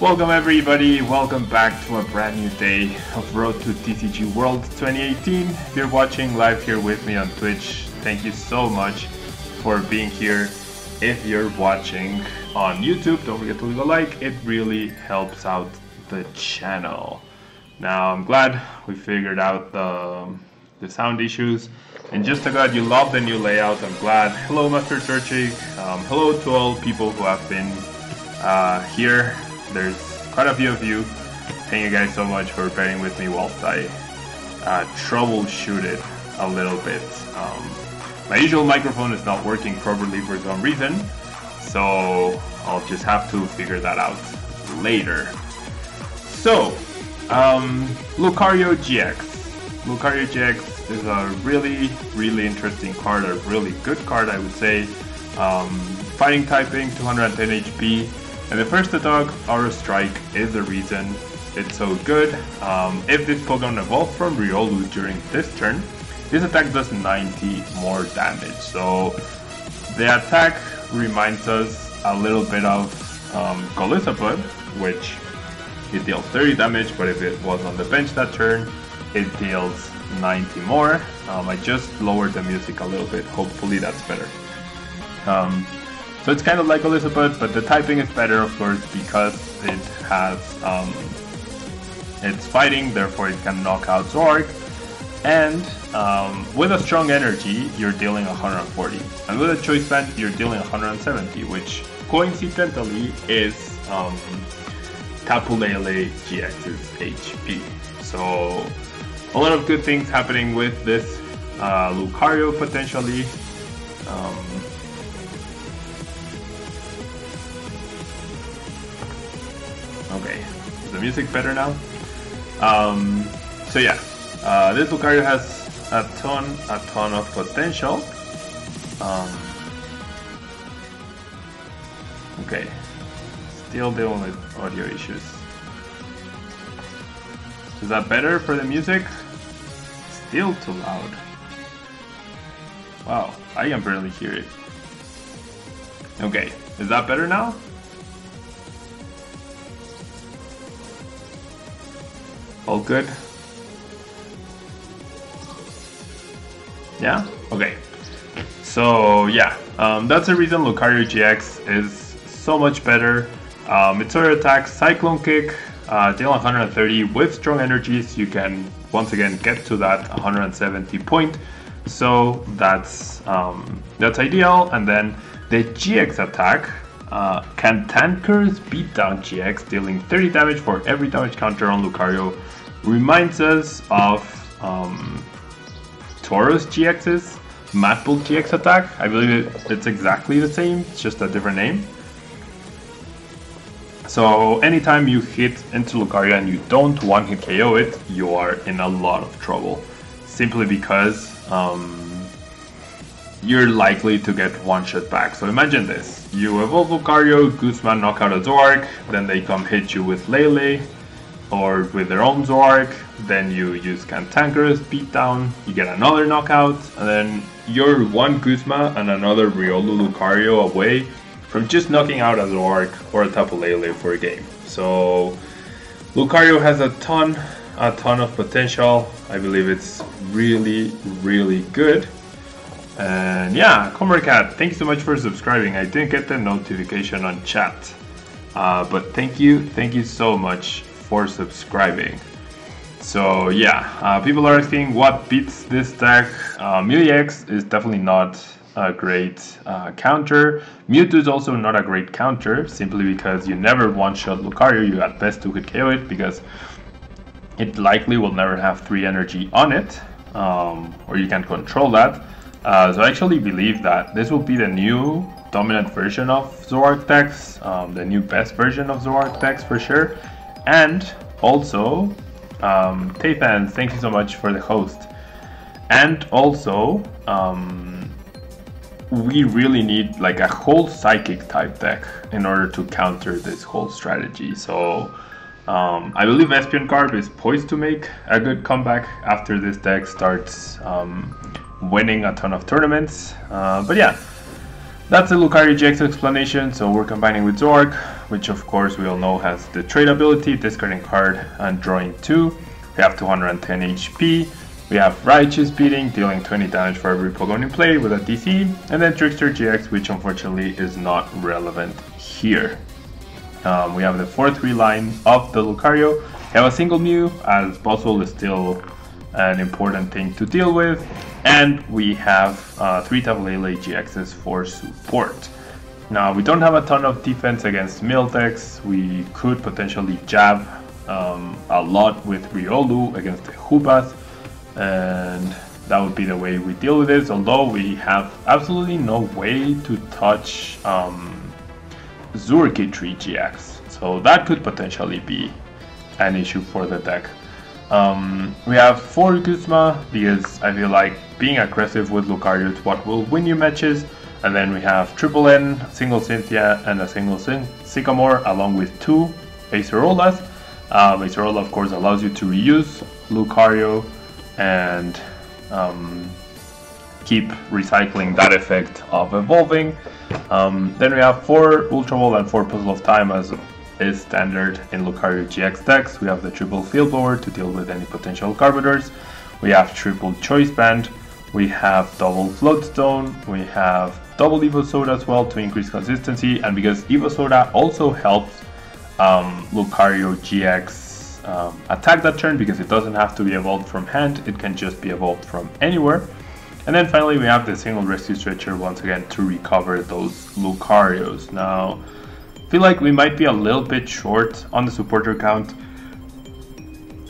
Welcome everybody, welcome back to a brand new day of Road to TCG World 2018. If you're watching live here with me on Twitch, thank you so much for being here. If you're watching on YouTube, don't forget to leave a like, it really helps out the channel. Now I'm glad we figured out the sound issues. And just to God, you love the new layout, I'm glad. Hello Master Searching, hello to all people who have been here. There's quite a few of you. Thank you guys so much for bearing with me whilst I troubleshoot it a little bit. My usual microphone is not working properly for some reason, so I'll just have to figure that out later. So, Lucario GX. Lucario GX is a really interesting card, a really good card I would say. Fighting typing, 210 HP. And the first attack, Aura Strike, is the reason it's so good. If this Pokemon evolved from Riolu during this turn, this attack does 90 more damage. So the attack reminds us a little bit of Colorless, which it deals 30 damage, but if it was on the bench that turn, it deals 90 more. I just lowered the music a little bit, hopefully that's better. So it's kind of like Elizabeth, but the typing is better, of course, because it has it's fighting, therefore it can knock out Zoroark. And with a strong energy, you're dealing 140, and with a choice band, you're dealing 170, which coincidentally is Tapu Lele-GX's HP. So a lot of good things happening with this Lucario potentially. Okay, is the music better now? So yeah, this Lucario has a ton of potential. Okay, still dealing with audio issues. Is that better for the music? Still too loud. Wow, I can barely hear it. Okay, is that better now? All good? Yeah? Okay. So yeah, that's the reason Lucario GX is so much better. Its auto attack, Cyclone Kick, deal 130 with strong energies. You can once again get to that 170 point. So that's ideal. And then the GX attack, Cantanker's Beatdown GX, dealing 30 damage for every damage counter on Lucario, reminds us of Tauros GX's Mad Bull GX attack. I believe it's exactly the same, it's just a different name. So anytime you hit into Lucario and you don't one-hit KO it, you are in a lot of trouble. Simply because you're likely to get one shot back. So imagine this, you evolve Lucario, Guzma knock out a Zoroark, then they come hit you with Lele or with their own Zoroark, then you use Cantankerous Beatdown, you get another knockout, and then you're one Guzma and another Riolu Lucario away from just knocking out a Zoroark or a Tapu Lele for a game. So Lucario has a ton of potential. I believe it's really good. And yeah, Commercat, thank you so much for subscribing. I didn't get the notification on chat, but thank you so much for subscribing. So yeah, people are asking what beats this deck. Mew-EX is definitely not a great counter. Mewtwo is also not a great counter, simply because you never one-shot Lucario. You at best two-hit KO it, because it likely will never have 3 energy on it, or you can control that. So I actually believe that this will be the new dominant version of Zoroark decks, the new best version of Zoroark decks for sure. And also, Tayfan, thank you so much for the host. And also, we really need like a whole psychic type deck in order to counter this whole strategy. So I believe Espion Carp is poised to make a good comeback after this deck starts winning a ton of tournaments. But yeah, That's the Lucario GX explanation. So we're combining with Zoroark, which of course we all know has the trade ability, discarding card and drawing 2. We have 210 HP. We have Raichu's beating, dealing 20 damage for every Pokemon in play with a DC, and then Trickster GX, which unfortunately is not relevant here. We have the 4-3 line of the Lucario. We have a single Mew, as Puzzle is still an important thing to deal with, and we have 3 Tapu Lele-GXs for support. Now, we don't have a ton of defense against mill decks. We could potentially jab a lot with Riolu against the BUS, and that would be the way we deal with this, although we have absolutely no way to touch Zoroark-GX GX, so that could potentially be an issue for the deck. We have 4 Guzma, because I feel like being aggressive with Lucario is what will win you matches, and then we have Triple N, a single Cynthia, and a single Sycamore, along with 2 Acerolas. Acerola of course allows you to reuse Lucario and keep recycling that effect of evolving. Then we have 4 Ultra Ball and 4 Puzzle of Time, as is standard in Lucario GX decks. We have the triple Field Blower to deal with any potential Garbodors. We have triple Choice Band. We have double Float Stone. We have double Evosoda as well to increase consistency, and because Evosoda also helps Lucario GX attack that turn, because it doesn't have to be evolved from hand, it can just be evolved from anywhere. And then finally we have the single Rescue Stretcher once again to recover those Lucarios. Now, I feel like we might be a little bit short on the supporter count.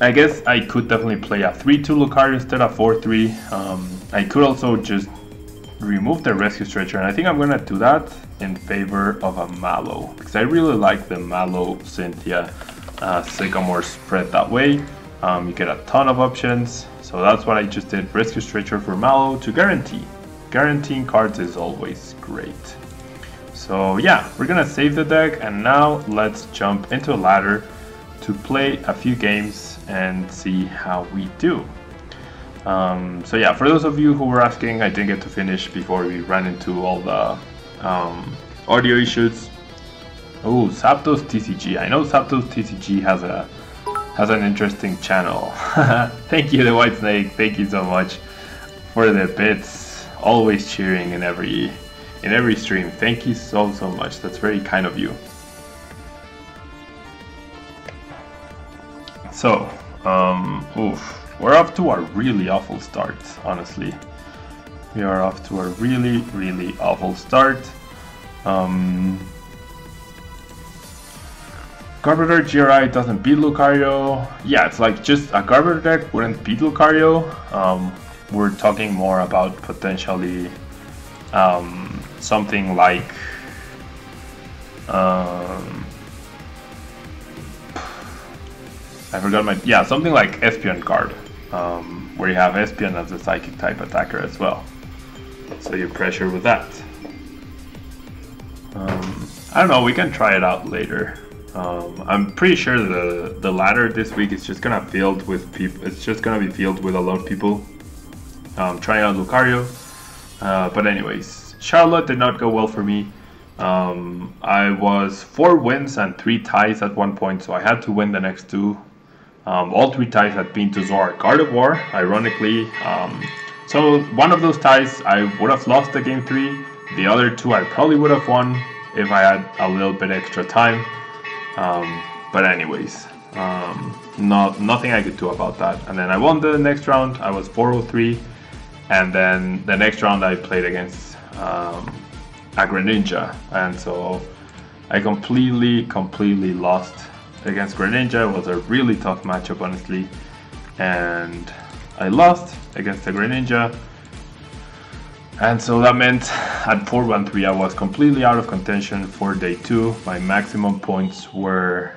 I guess I could definitely play a 3-2 Lucario instead of 4-3. I could also just remove the Rescue Stretcher, and I think I'm gonna do that in favor of a Mallow, because I really like the Mallow Cynthia Sycamore spread that way. You get a ton of options, so that's what I just did. Rescue Stretcher for Mallow to guarantee. Guaranteeing cards is always great. So yeah, we're gonna save the deck, and now let's jump into a ladder to play a few games and see how we do. So yeah, for those of you who were asking, I didn't get to finish before we ran into all the audio issues. Oh, Zapdos TCG. I know Zapdos TCG has an interesting channel. Thank you, the White Snake. Thank you so much for the bits. Always cheering in every stream. Thank you so much. That's very kind of you. So, we're off to a really awful start, honestly. We are off to a really awful start. Garbodor GRI doesn't beat Lucario. Yeah, it's like just a Garbodor deck wouldn't beat Lucario. We're talking more about potentially something like I forgot something like Espeon Guard, where you have Espeon as a psychic type attacker as well, so you pressure with that. I don't know, we can try it out later. I'm pretty sure the ladder this week is just gonna filled with people. It's just gonna be filled with a lot of people trying out Lucario. But anyways, Charlotte did not go well for me. I was 4 wins and 3 ties at one point, so I had to win the next 2. All 3 ties had been to Zoroark Gardevoir, ironically. So one of those ties I would have lost the game 3. The other 2 I probably would have won if I had a little bit extra time. But anyways, nothing I could do about that. And then I won the next round. I was 403, and then the next round I played against a Greninja, and so I completely lost against Greninja. It was a really tough matchup, honestly, and I lost against the Greninja. And so that meant at 4-1-3 I was completely out of contention for day 2. My maximum points were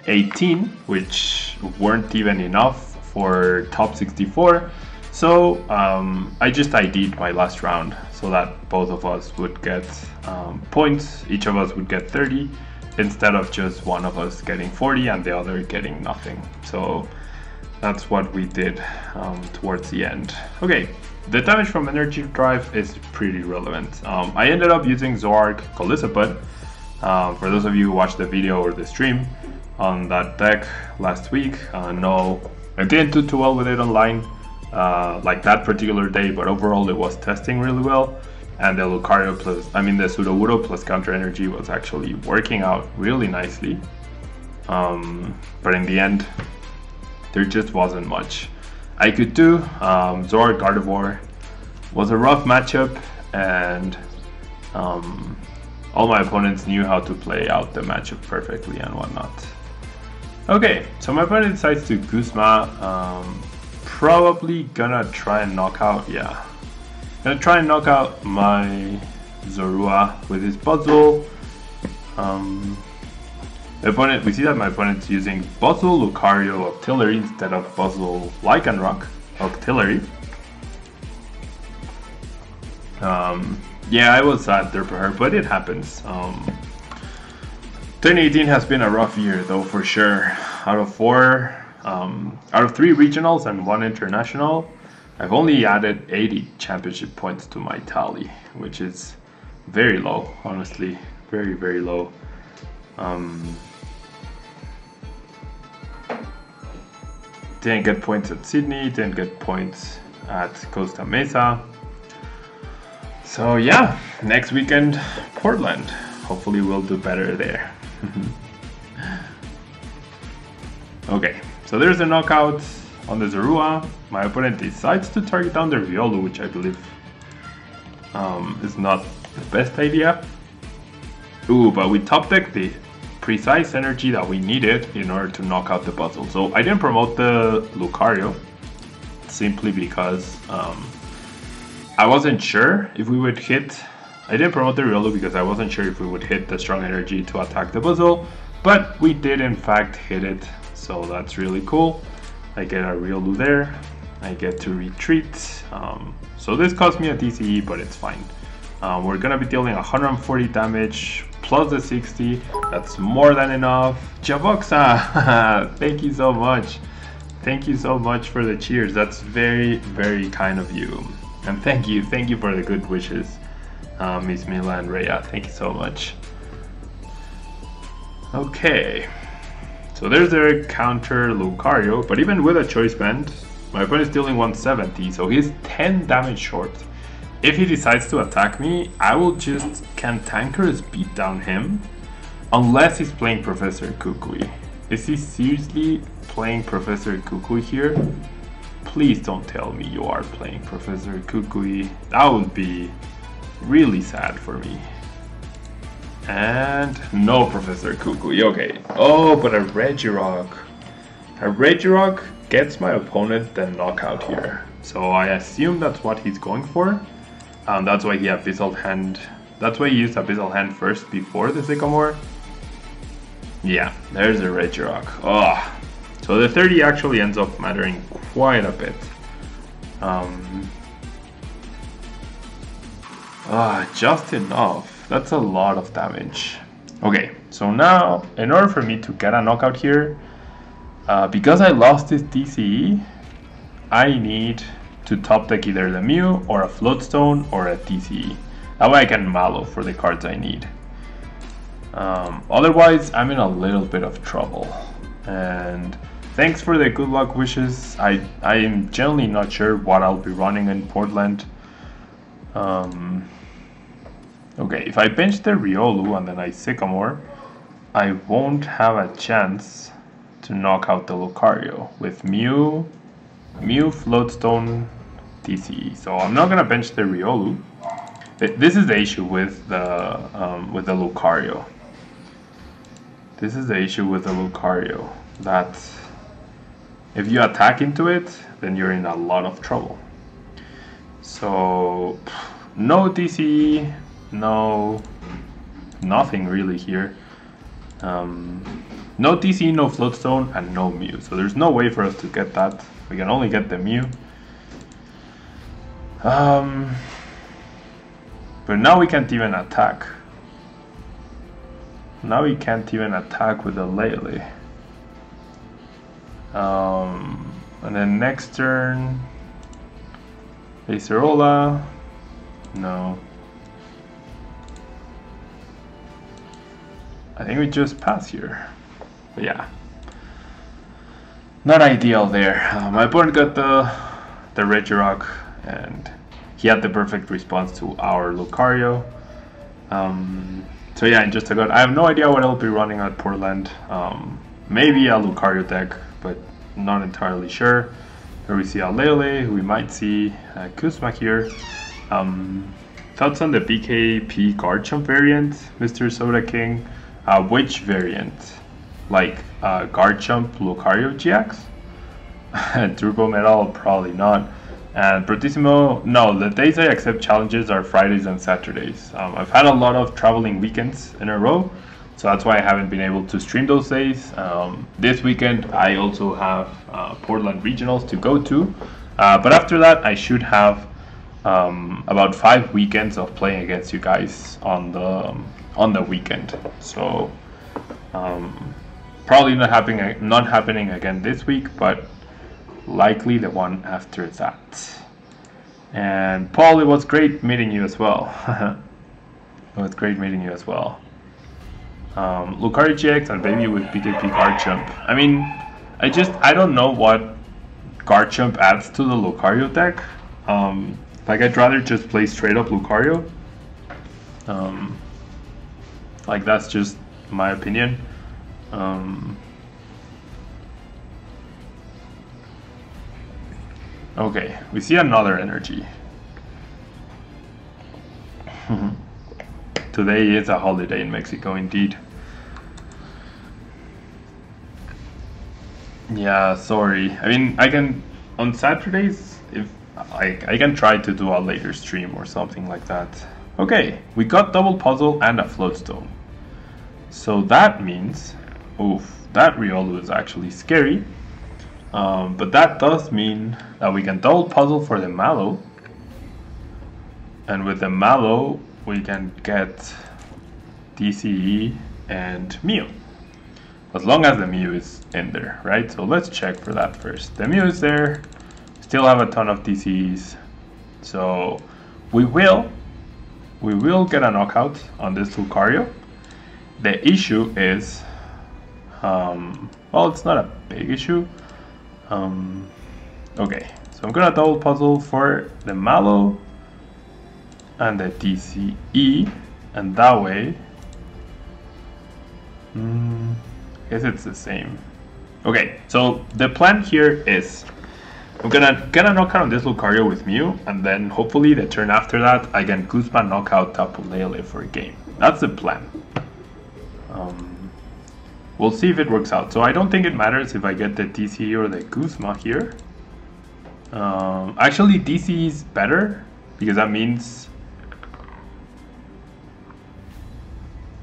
18, which weren't even enough for top 64. So I just ID'd my last round so that both of us would get points. Each of us would get 30 instead of just one of us getting 40 and the other getting nothing. So that's what we did towards the end. Okay. the damage from Energy Drive is pretty relevant. I ended up using Zoroark-GX. For those of you who watched the video or the stream on that deck last week, no, I didn't do too well with it online, like that particular day, but overall it was testing really well. And the Lucario plus, I mean the Sudowoodo plus Counter Energy was actually working out really nicely. But in the end, there just wasn't much I could do. Zoroark Gardevoir was a rough matchup, and all my opponents knew how to play out the matchup perfectly and whatnot. Okay, so my opponent decides to Guzma. Probably gonna try and knock out, gonna try and knock out my Zorua with his Puzzle. The opponent, we see that my opponent's using Puzzle Lucario Octillery instead of Puzzle Lycanroc Octillery. Yeah, I was sad there for her, but it happens. 2018 has been a rough year though, for sure. Out of 3 regionals and 1 international, I've only added 80 championship points to my tally, which is very low, honestly, very, very low. Didn't get points at Sydney, didn't get points at Costa Mesa. So yeah, next weekend, Portland. Hopefully we'll do better there. Okay, so there's the knockout on the Zorua. My opponent decides to target down the Riolu, which I believe is not the best idea. Ooh, but we top decked the precise energy that we needed in order to knock out the puzzle. So I didn't promote the Lucario simply because I wasn't sure if we would hit. I didn't promote the Riolu because I wasn't sure if we would hit the strong energy to attack the puzzle, but we did in fact hit it, so that's really cool. I get a Riolu there, I get to retreat, so this cost me a DCE, but it's fine. We're gonna be dealing 140 damage plus the 60, that's more than enough. Javoxa, thank you so much. Thank you so much for the cheers, that's very, very kind of you. And thank you for the good wishes, Miss Mila and Rhea, thank you so much. Okay, so there's their counter Lucario, but even with a choice band, my opponent is dealing 170, so he's 10 damage short. If he decides to attack me, I will just cantankerous beat down him, unless he's playing Professor Kukui. Is he seriously playing Professor Kukui here? Please don't tell me you are playing Professor Kukui. That would be really sad for me. And no Professor Kukui, okay. Oh, but a Regirock. A Regirock gets my opponent the knockout here. So I assume that's what he's going for. That's why he Abyssal Hand. That's why he used Abyssal Hand first before the Sycamore. Yeah, there's a Regirock. Oh, so the 30 actually ends up mattering quite a bit. Just enough. That's a lot of damage. Okay, so now in order for me to get a knockout here, because I lost this DCE, I need to top deck either the Mew or a Float Stone or a DCE. That way I can Mallow for the cards I need. Otherwise, I'm in a little bit of trouble. And thanks for the good luck wishes. I am generally not sure what I'll be running in Portland. Okay, if I bench the Riolu and then I Sycamore, I won't have a chance to knock out the Lucario with Mew, Float Stone, DCE. So I'm not gonna bench the Riolu. This is the issue with the Lucario. This is the issue with the Lucario, that if you attack into it, then you're in a lot of trouble. So no DCE, nothing really here. No DCE, no Float Stone, and no Mew. So there's no way for us to get that. We can only get the Mew. But now we can't even attack. Now we can't even attack with the Lele. And then next turn, Acerola, no. I think we just pass here, but yeah. Not ideal there. My opponent got the red Zoroark, and he had the perfect response to our Lucario. So yeah, in just a gut, I have no idea what I'll be running at Portland. Maybe a Lucario deck, but not entirely sure. Here we see a Lele, we might see Guzma here. Thoughts on the BKP Garchomp variant, Mr. Soda King? Which variant? Like Garchomp Lucario GX? Turbo Metal? Probably not. And Brutissimo? No, the days I accept challenges are Fridays and Saturdays. I've had a lot of traveling weekends in a row, so that's why I haven't been able to stream those days. This weekend I also have Portland Regionals to go to, but after that I should have about 5 weekends of playing against you guys on the weekend. So probably not happening again this week, but likely the one after that. And Paul, it was great meeting you as well. It was great meeting you as well. Lucario GX and baby with BKP Garchomp. I mean, I don't know what Garchomp adds to the Lucario deck. Like, I'd rather just play straight up Lucario. Like, that's just my opinion. Okay, we see another energy. Today is a holiday in Mexico, indeed. Yeah, sorry. I mean, I can on Saturdays, if I can try to do a later stream or something like that. Okay, we got double puzzle and a float stone. So that means, oof, that Riolu is actually scary. But that does mean that we can double puzzle for the Mallow, and with the Mallow we can get DCE and Mew, as long as the Mew is in there, right? So let's check for that first. The Mew is there, still have a ton of DCEs, so we will get a knockout on this Lucario. The issue is, well, it's not a big issue. Okay, so I'm gonna double puzzle for the Mallow and the DCE, and that way, I guess it's the same. Okay, so the plan here is I'm gonna get a knockout on this Lucario with Mew, and then hopefully the turn after that I can Guzma knock out Tapu Lele for a game. That's the plan. We'll see if it works out. So I don't think it matters if I get the DCE or the Guzma here. Actually, DCE is better, because that means...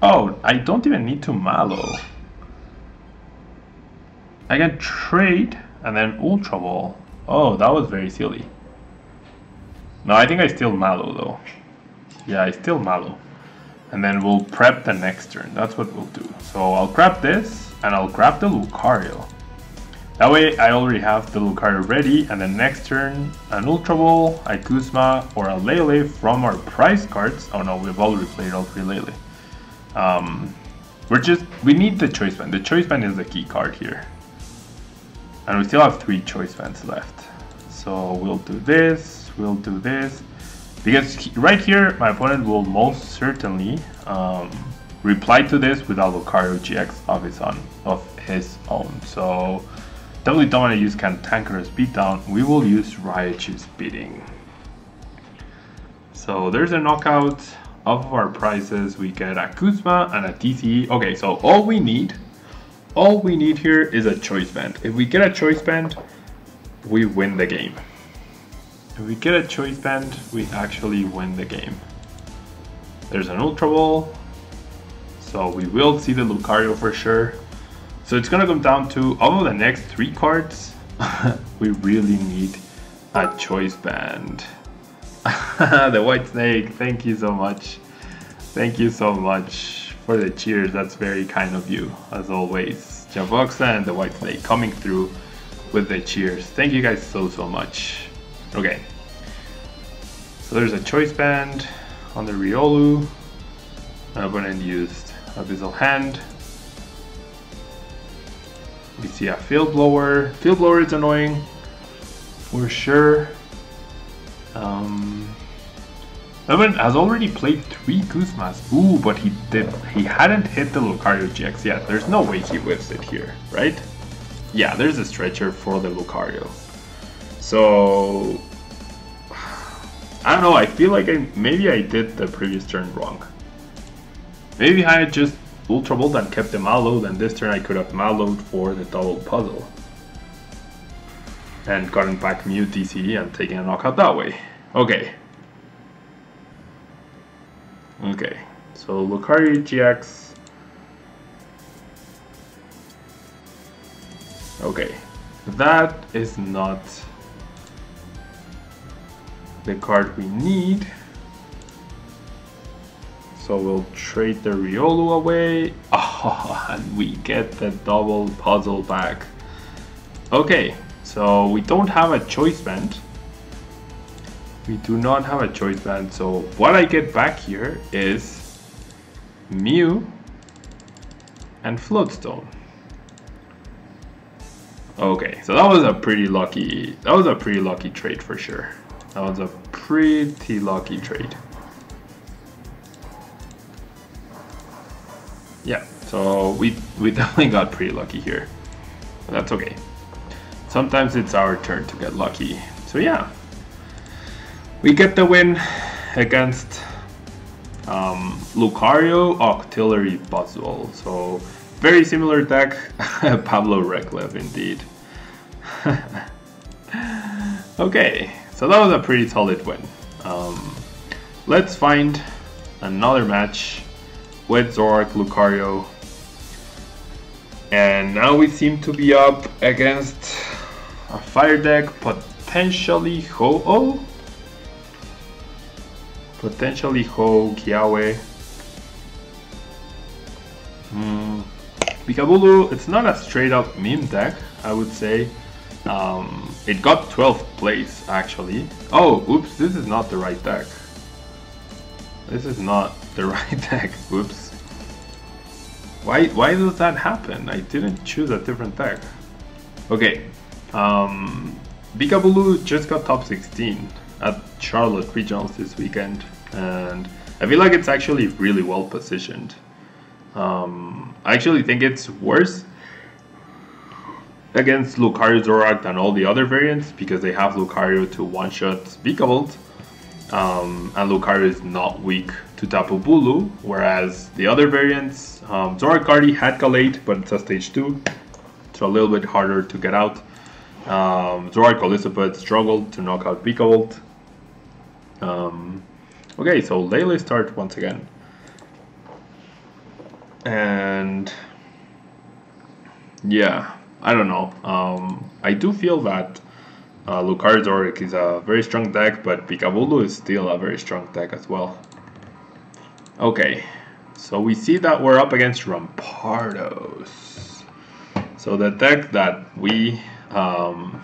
Oh, I don't even need to Mallow. I can trade and then Ultra Ball. Oh, that was very silly. No, I think I still Mallow though. Yeah, I still Mallow. And then we'll prep the next turn. That's what we'll do. So I'll grab this, and I'll grab the Lucario. That way I already have the Lucario ready, and then next turn, an Ultra Ball, a Guzma, or a Lele from our prize cards. Oh no, we've already played all 3 Lele. We need the Choice Band. The Choice Band is the key card here. And we still have 3 Choice Bands left. So we'll do this, because right here, my opponent will most certainly reply to this with a Lucario GX of his own. So definitely don't want to use Cantankerous Beatdown. We will use Raichu's Beating. So there's a knockout. Off of our prizes, we get a Guzma and a DCE. Okay, so all we need here is a Choice Band. If we get a Choice Band, we win the game. If we get a Choice Band, we actually win the game. There's an Ultra Ball, so we will see the Lucario for sure. So it's gonna come down to, of the next 3 cards, we really need a Choice Band. The White Snake, thank you so much. Thank you so much for the cheers, that's very kind of you, as always. Javoxa and the White Snake coming through with the cheers. Thank you guys so much. Okay, So there's a choice band on the Riolu. My opponent used Abyssal Hand. We see a Field Blower. Field Blower is annoying for sure. My opponent has already played 3 Guzmas. Ooh, but he hadn't hit the Lucario GX yet. There's no way he whiffs it here, right? Yeah, there's a stretcher for the Lucario. So I don't know, I feel like maybe I did the previous turn wrong. Maybe I had just Ultra Ball and kept the Mallow, then this turn I could have Mallowed for the double puzzle. And gotten back Mew DC and taking a knockout that way. Okay. Okay, so Lucario GX. Okay, that is not the card we need. So we'll trade the Riolu away. Oh, and we get the double puzzle back. Okay, so we don't have a choice band. We do not have a choice band. So what I get back here is Mew and Float Stone. Okay, so that was a pretty lucky. That was a pretty lucky trade for sure. That was a pretty lucky trade. Yeah, so we definitely got pretty lucky here. But that's okay. Sometimes it's our turn to get lucky. So yeah, we get the win against Lucario Octillery Puzzle. So very similar deck. Pablo Reklev indeed. Okay, so that was a pretty solid win. Let's find another match with Zoroark Lucario. And now we seem to be up against a fire deck, potentially Ho-Oh? Potentially Ho-Kiawe. Pikabulu, it's not a straight up meme deck, I would say. It got 12th place actually. Oh, oops, this is not the right deck. This is not the right deck, oops. Why does that happen? I didn't choose a different deck. Okay, Pikabulu just got top 16 at Charlotte Regionals this weekend, and I feel like it's actually really well positioned. I actually think it's worse against Lucario Zoroark than all the other variants because they have Lucario to one-shot Vikavolt, and Lucario is not weak to Tapu Bulu, whereas the other variants, Zoroark already had Galate, but it's a stage 2, so a little bit harder to get out. Zoroark Elizabeth struggled to knock out Vikavolt. Okay, so Lele starts once again. And yeah, I don't know. I do feel that Lucario Zoroark is a very strong deck, but Pikabulu is still a very strong deck as well. Okay, so we see that we're up against Rampardos. So the deck that we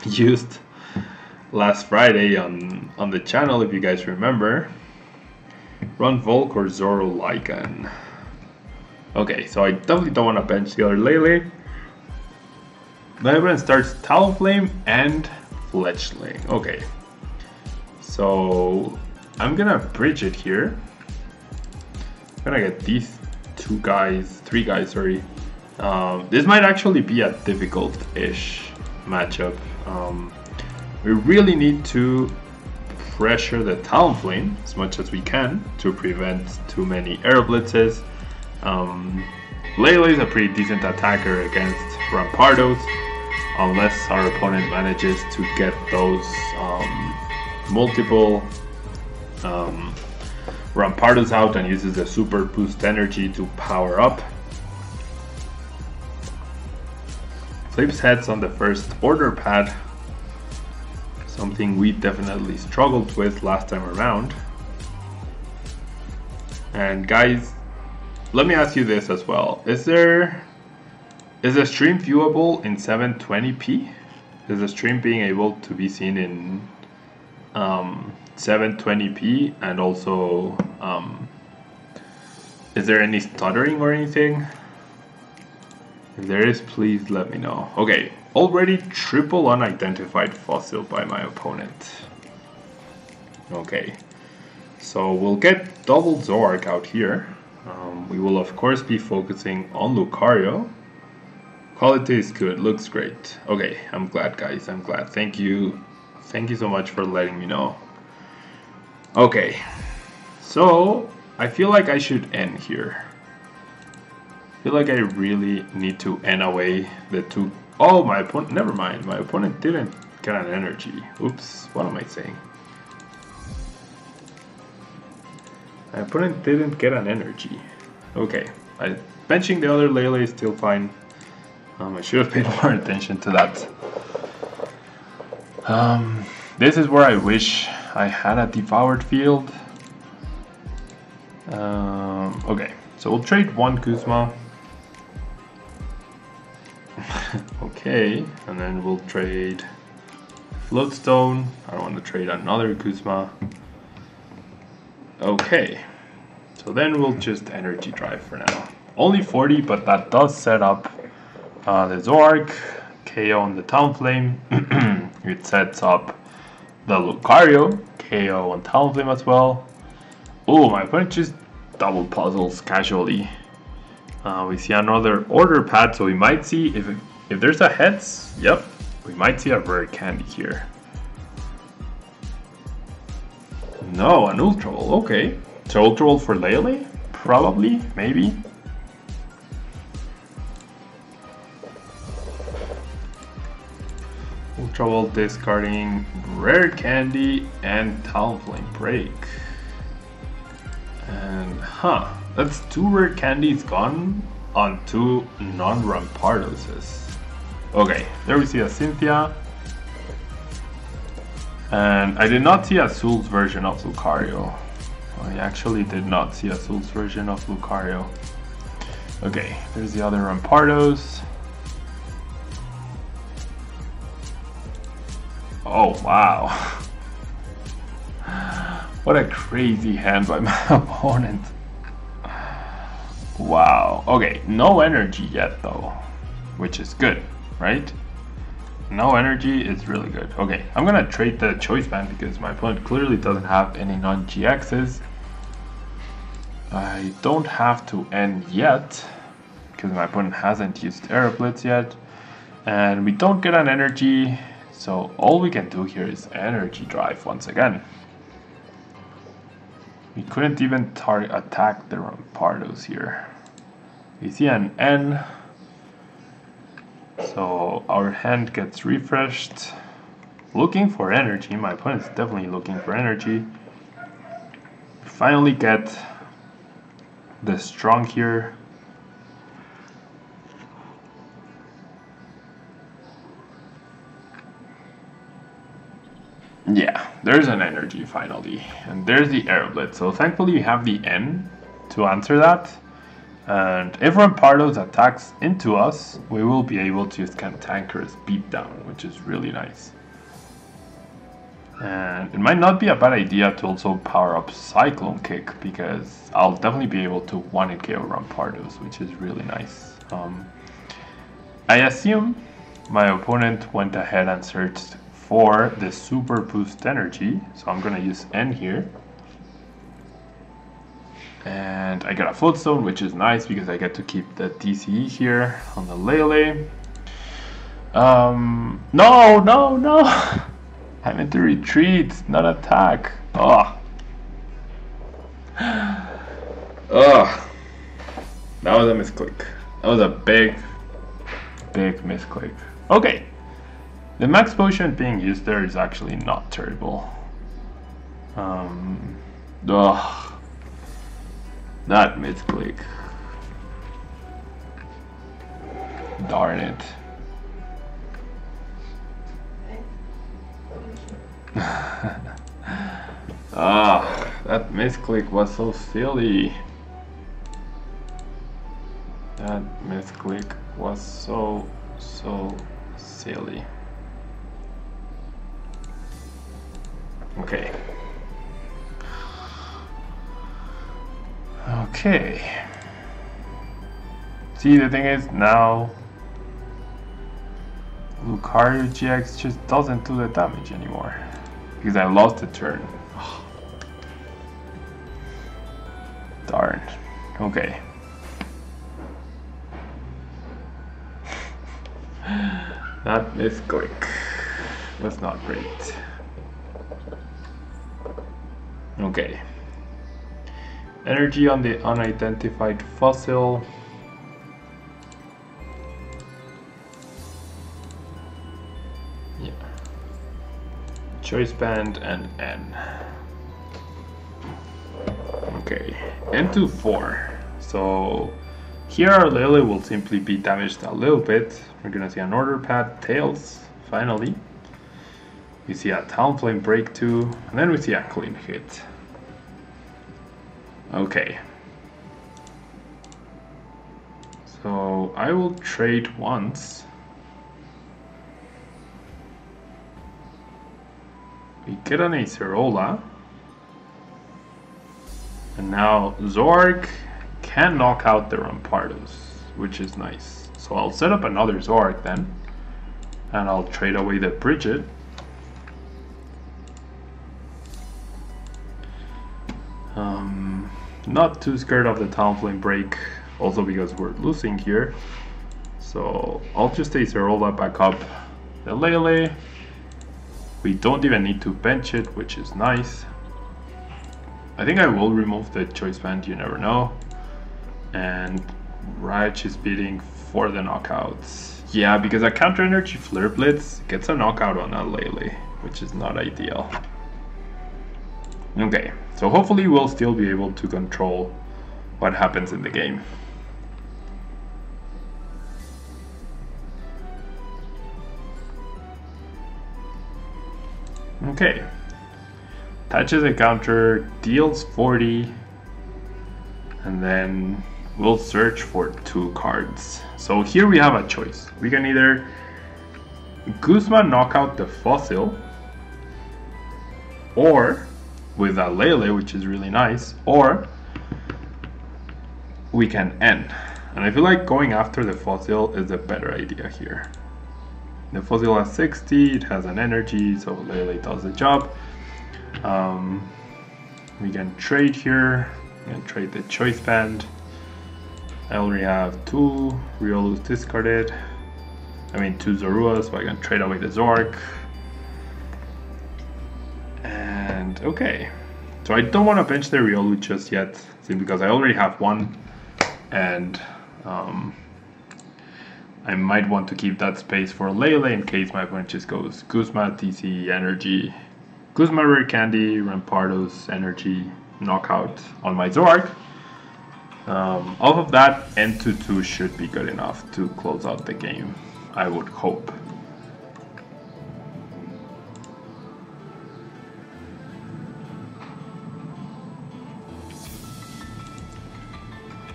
used last Friday on the channel, if you guys remember, run Volk or Zoro Lycan. Okay, so I definitely don't want to bench the other Lele. My opponent starts Talonflame and Fletchling. Okay, so I'm gonna bridge it here. I'm gonna get these three guys, sorry. This might actually be a difficult-ish matchup. We really need to pressure the Talonflame as much as we can to prevent too many air blitzes. Lele is a pretty decent attacker against Rampardos, unless our opponent manages to get those multiple Rampardos out and uses the super boost energy to power up. Flips heads on the first order pad, something we definitely struggled with last time around. And guys, let me ask you this as well. Is the stream viewable in 720p? Is the stream being able to be seen in 720p, and also is there any stuttering or anything? If there is, please let me know. Okay, already triple unidentified fossil by my opponent. Okay, so we'll get double Zoroark out here. We will of course be focusing on Lucario. Quality is good, looks great. Okay, I'm glad guys, I'm glad. Thank you so much for letting me know. Okay, so I feel like I should end here. I feel like I really need to end away the two. Oh, my opponent, never mind, my opponent didn't get an energy. Oops, what am I saying? My opponent didn't get an energy. Okay, benching the other Lele is still fine. I should have paid more attention to that. This is where I wish I had a devoured field. Okay, so we'll trade one Guzma. Okay, and then we'll trade Float Stone. I don't want to trade another Guzma. Okay, so then we'll just energy drive for now. Only 40, but that does set up the Zoroark, KO on the Talonflame. It sets up the Lucario, KO on Talonflame as well. Oh, my opponent just double puzzles casually. We see another order pad, so we might see if there's a heads. Yep, we might see a rare candy here. No, an Ultra Ball. Okay, so Ultra Ball for Lele, probably, maybe. Ultra Ball discarding rare candy and Talonflame break. And that's 2 rare candies gone on 2 non-Rampardoses. Okay, there we see a Cynthia. And I did not see Azul's version of Lucario. I actually did not see Azul's version of Lucario. Okay, there's the other Rampardos. Oh wow. What a crazy hand by my opponent. Wow. Okay, no energy yet though, which is good, right? No energy is really good. Okay, I'm gonna trade the choice band because my opponent clearly doesn't have any non-GXs. I don't have to end yet because my opponent hasn't used Aeroblitz yet. And we don't get an energy, so all we can do here is energy drive once again. We couldn't even attack the Rampardos here. We see an N. So our hand gets refreshed. Looking for energy. My opponent's definitely looking for energy. We finally get the strong here. Yeah, there's an energy finally. And there's the Aeroblitz. So thankfully we have the N to answer that. And if Rampardos attacks into us, we will be able to use Cantankerous Beatdown, which is really nice. And it might not be a bad idea to also power up Cyclone Kick, because I'll definitely be able to one-hit KO Rampardos, which is really nice. I assume my opponent went ahead and searched for the Super Boost Energy, so I'm gonna use N here. And I got a Float Stone, which is nice because I get to keep the DCE here on the Lele. No! I meant to retreat, not attack. Oh. Oh. That was a misclick. That was a big misclick. Okay. The max potion being used there is actually not terrible. That misclick. Darn it. That misclick was so silly. That misclick was so silly. Okay. Okay. See, the thing is, now Lucario GX just doesn't do the damage anymore because I lost the turn. Darn. Okay. That misclick was not great. Okay. Energy on the unidentified fossil. Yeah. Choice band and N. Okay. N to 4. So here our Lele will simply be damaged a little bit. We're gonna see an order pad, tails, finally. We see a Talonflame break too, and then we see a clean hit. Okay. So I will trade once. We get an Acerola. And now Zoroark can knock out the Rampardos, which is nice. So I'll set up another Zoroark then. And I'll trade away the Brigette. Not too scared of the Talonflame break, also because we're losing here. So I'll just Acerola back up the Lele. We don't even need to bench it, which is nice. I think I will remove the choice band, you never know. And Rage is beating for the knockouts. Yeah, because a counter energy Flare Blitz gets a knockout on a Lele, which is not ideal. Okay, so hopefully we'll still be able to control what happens in the game. Okay. Touches a counter, deals 40, and then we'll search for 2 cards. So here we have a choice. We can either Guzma knock out the fossil, or with a Lele, which is really nice, or we can end. And I feel like going after the fossil is a better idea here. The fossil has 60, it has an energy, so Lele does the job. We can trade here, we can trade the choice band. I already have 2 Riolus discarded. I mean 2 Zorua, so I can trade away the Zoroark. And okay, so I don't want to bench the Riolu just yet, simply because I already have 1, and I might want to keep that space for Lele in case my opponent just goes Guzma, TC, Energy, Guzma Rare Candy, Rampardos, Energy, Knockout on my Zoroark. Off of that, N to 2 should be good enough to close out the game, I would hope.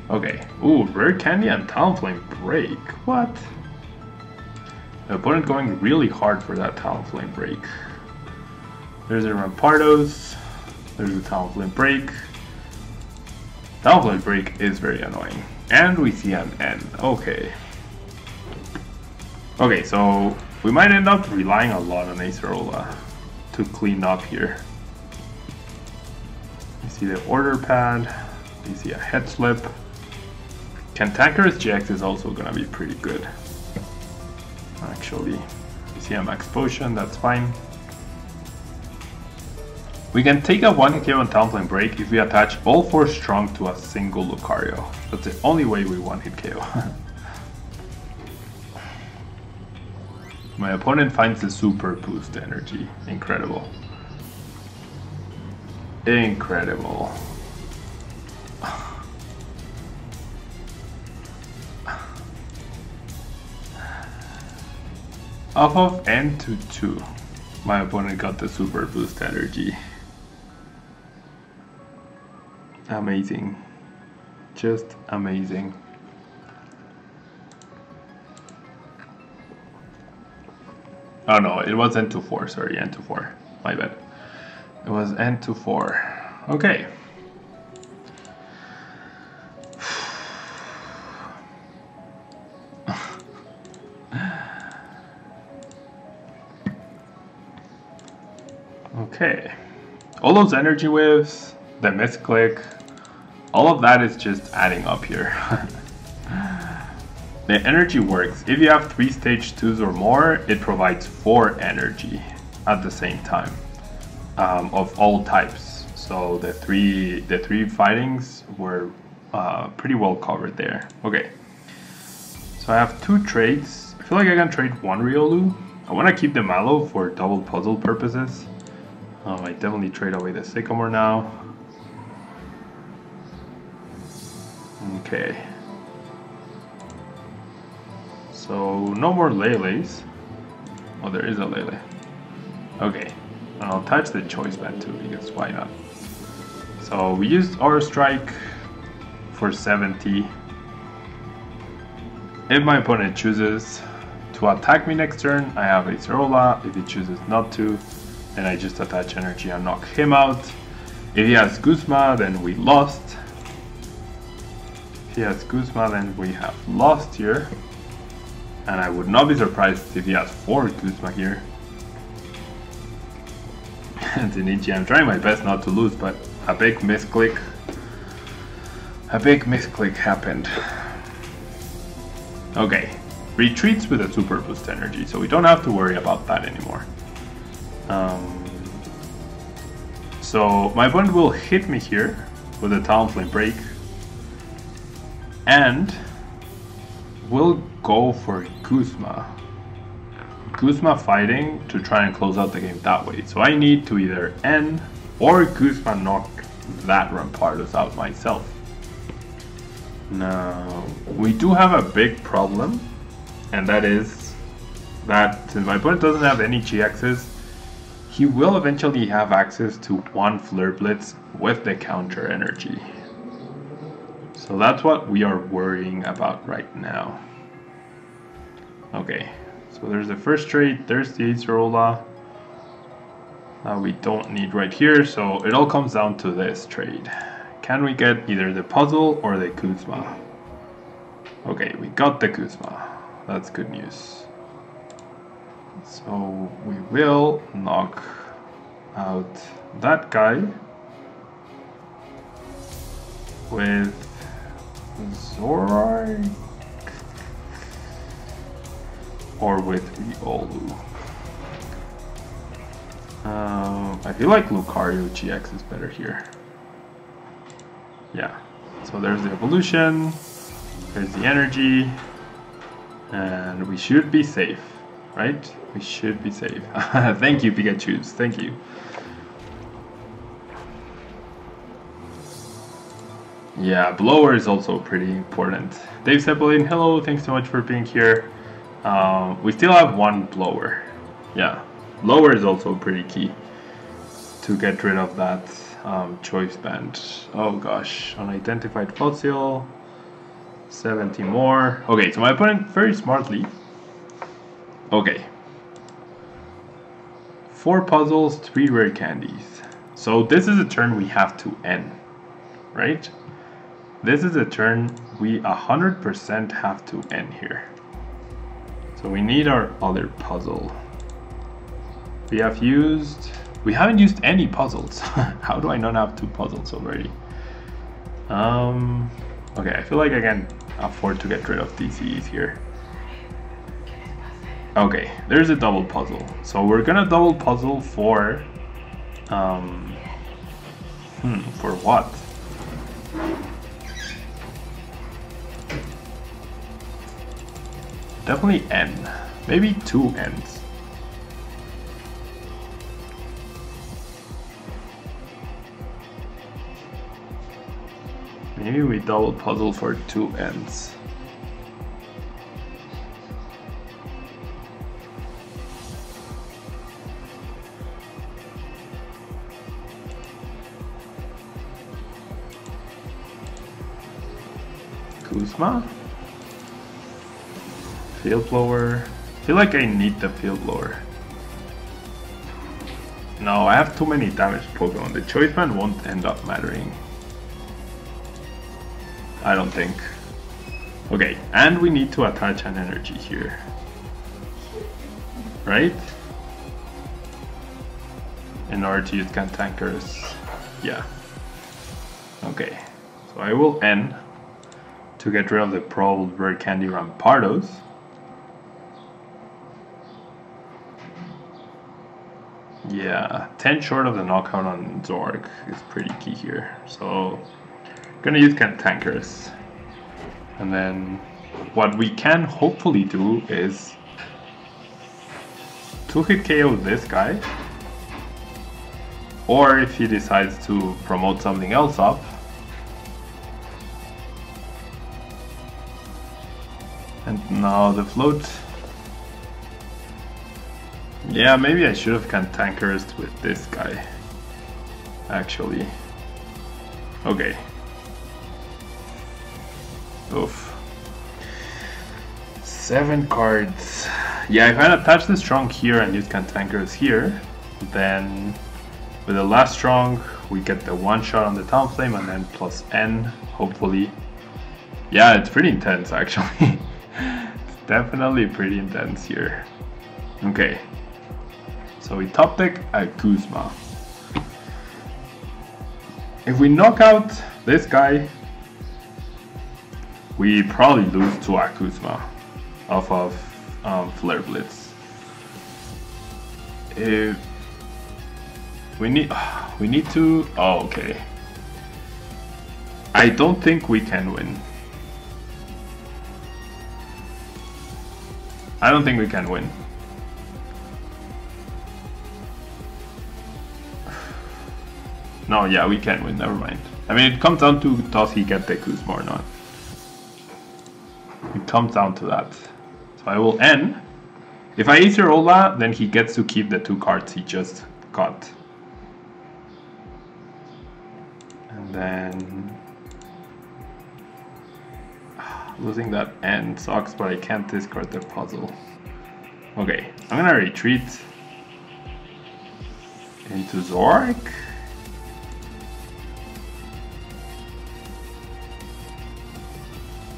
Okay, ooh, Rare Candy and Talonflame break, what? The opponent going really hard for that Talonflame break. There's a Rampardos, there's a Talonflame break. Talonflame break is very annoying. And we see an N, okay. Okay, so we might end up relying a lot on Acerola to clean up here. You see the order pad, you see a head slip. Cantankerous GX is also gonna be pretty good. Actually, you see a max potion, that's fine. We can take a 1-hit KO on Talonflame break if we attach all 4 strong to a single Lucario. That's the only way we 1-hit KO. My opponent finds the super boost energy. Incredible. Incredible. Off of N to 2, my opponent got the super boost energy. Amazing. Just amazing. Oh no, it was N to 4, sorry, N to 4. My bad. It was N to 4. Okay. Okay. All those energy waves, the misclick, all of that is just adding up here. The energy works. If you have 3 stage 2s or more, it provides 4 energy at the same time, of all types. So the three fightings were pretty well covered there. Okay, so I have 2 trades. I feel like I can trade 1 Riolu. I want to keep the Mallow for double puzzle purposes. I definitely trade away the Sycamore now. Okay. So no more Lele's. Oh, there is a Lele. Okay, and I'll touch the choice band too, because why not? So we used Aura Strike for 70. If my opponent chooses to attack me next turn, I have Acerola. If he chooses not to, then I just attach energy and knock him out. If he has Guzma, then we lost. If he has Guzma, then we have lost here. And I would not be surprised if he has 4 Guzma here. And Zinichi, I'm trying my best not to lose, but a big misclick. A big misclick happened. Okay, retreats with a super boost energy, so we don't have to worry about that anymore. So my opponent will hit me here with a Talonflame Break, and we'll go for Guzma. Guzma fighting to try and close out the game that way. So I need to either end or Guzma knock that Rampardos out myself. Now, we do have a big problem, and that is that since my opponent doesn't have any GXs, he will eventually have access to 1 Flare Blitz with the counter energy. So that's what we are worrying about right now. Okay, so there's the first trade, there's the Acerola. We don't need right here, so it all comes down to this trade. Can we get either the puzzle or the Guzma? Okay, we got the Guzma. That's good news. So we will knock out that guy with Zoroark or with Riolu. I feel like Lucario GX is better here. Yeah, so there's the evolution, there's the energy, and we should be safe, right? We should be safe. Thank you, Pikachu's, thank you. Yeah, blower is also pretty important. Dave Zeppelin, hello, thanks so much for being here. We still have 1 blower. Yeah, blower is also pretty key to get rid of that choice band. Oh gosh, unidentified fossil, 70 more. Okay, so my opponent very smartly. Okay, 4 puzzles, 3 rare candies. So this is a turn we have to end, right? This is a turn we 100% have to end here. So we need our other puzzle. We haven't used any puzzles. How do I not have 2 puzzles already? Okay, I feel like I can afford to get rid of DCEs here. Okay, there's a double puzzle. So we're gonna double puzzle for what? Definitely N. Maybe 2 N's. Maybe we double puzzle for 2 N's. Guzma? Field Blower. I feel like I need the Field Blower. No, I have too many damaged Pokemon. The Choice Band won't end up mattering. I don't think. Okay, and we need to attach an energy here. Right? In order to use Cantankerous. Yeah. Okay. So I will N to get rid of the probable Rare Candy Rampardos. Yeah, 10 short of the knockout on Zoroark is pretty key here. So, gonna use Cantankerous. And then, what we can hopefully do is 2-hit KO this guy. Or if he decides to promote something else up. And now the float. Yeah, maybe I should have Cantankerous with this guy, actually. Okay. Oof. 7 cards. Yeah, if I attach the Strong here and use Cantankerous here, then with the last Strong, we get the one shot on the Talonflame and then plus N, hopefully. Yeah, it's pretty intense, actually. It's definitely pretty intense here. Okay. So we top deck a Guzma. If we knock out this guy, we probably lose to a Guzma off of Flare Blitz. If we need to. Oh, okay. I don't think we can win. I don't think we can win. No, yeah, we can win, never mind. I mean, it comes down to does he get the Guzma or not. It comes down to that. So I will N. If I Acerola, then he gets to keep the 2 cards he just got. And then... losing that N sucks, but I can't discard the puzzle. Okay, I'm gonna retreat into Zoroark.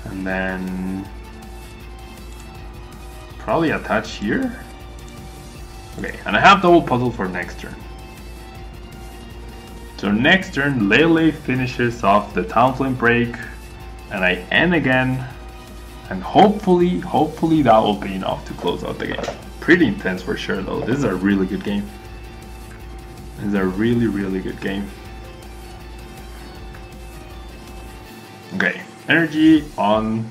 And then probably attach here. Okay, and I have double puzzle for next turn. So next turn, Lele finishes off the Talonflame break, and I N again, and hopefully that will be enough to close out the game. Pretty intense for sure though. This is a really good game. This is a really good game. Okay. Energy on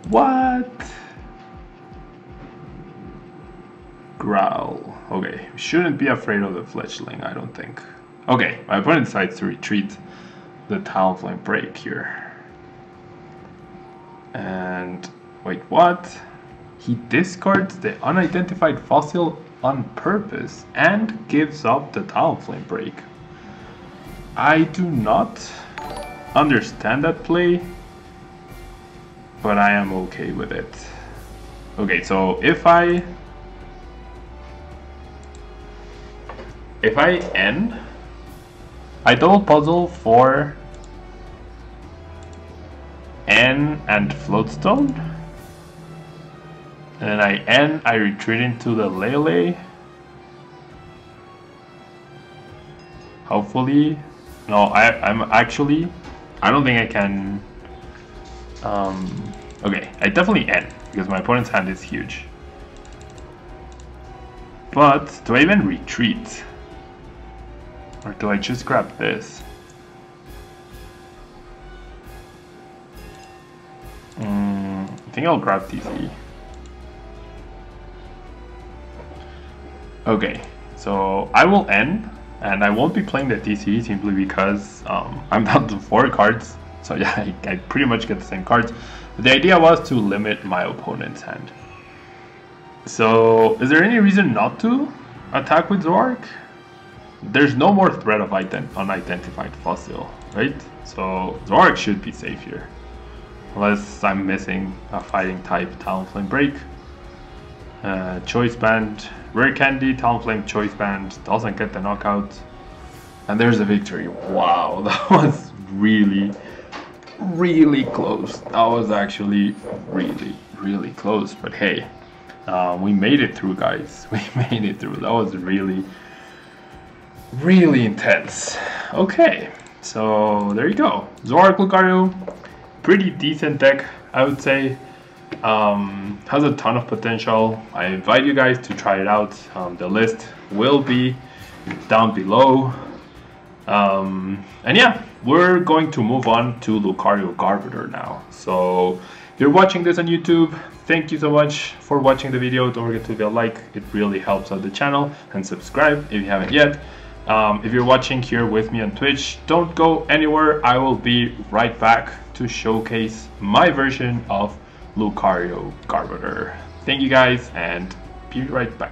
what? Growl. Okay, we shouldn't be afraid of the fledgling, I don't think. Okay, my opponent decides to retreat the Talonflame break here. And wait, what? He discards the unidentified fossil on purpose and gives up the Talonflame break. I do not understand that play, but I am okay with it. Okay, so if I N, I double puzzle for N and Float Stone, and then I N, I retreat into the Lele. Hopefully, no, I don't think I can. Okay, I definitely N because my opponent's hand is huge. But do I even retreat? Or do I just grab this? I think I'll grab TC. Okay, so I will N, and I won't be playing the TC simply because I'm down to 4 cards. So yeah, I pretty much get the same cards. But the idea was to limit my opponent's hand. So is there any reason not to attack with Zoroark? There's no more threat of unidentified fossil, right? So Zoroark should be safe here. Unless I'm missing a fighting type Talonflame break. Choice Band, Rare Candy, Talonflame Choice Band, doesn't get the knockout. And there's a victory. Wow, that was really close. That was actually really close. But hey, we made it through, guys. We made it through. That was really intense. Okay, so there you go. Zoroark Lucario, pretty decent deck, I would say. Has a ton of potential. I invite you guys to try it out. The list will be down below. And yeah, we're going to move on to Lucario Garbodor now. So if you're watching this on YouTube, thank you so much for watching the video. Don't forget to leave a like, it really helps out the channel, and subscribe if you haven't yet. If you're watching here with me on Twitch, don't go anywhere. I will be right back to showcase my version of Lucario Garbodor. Thank you guys, and be right back.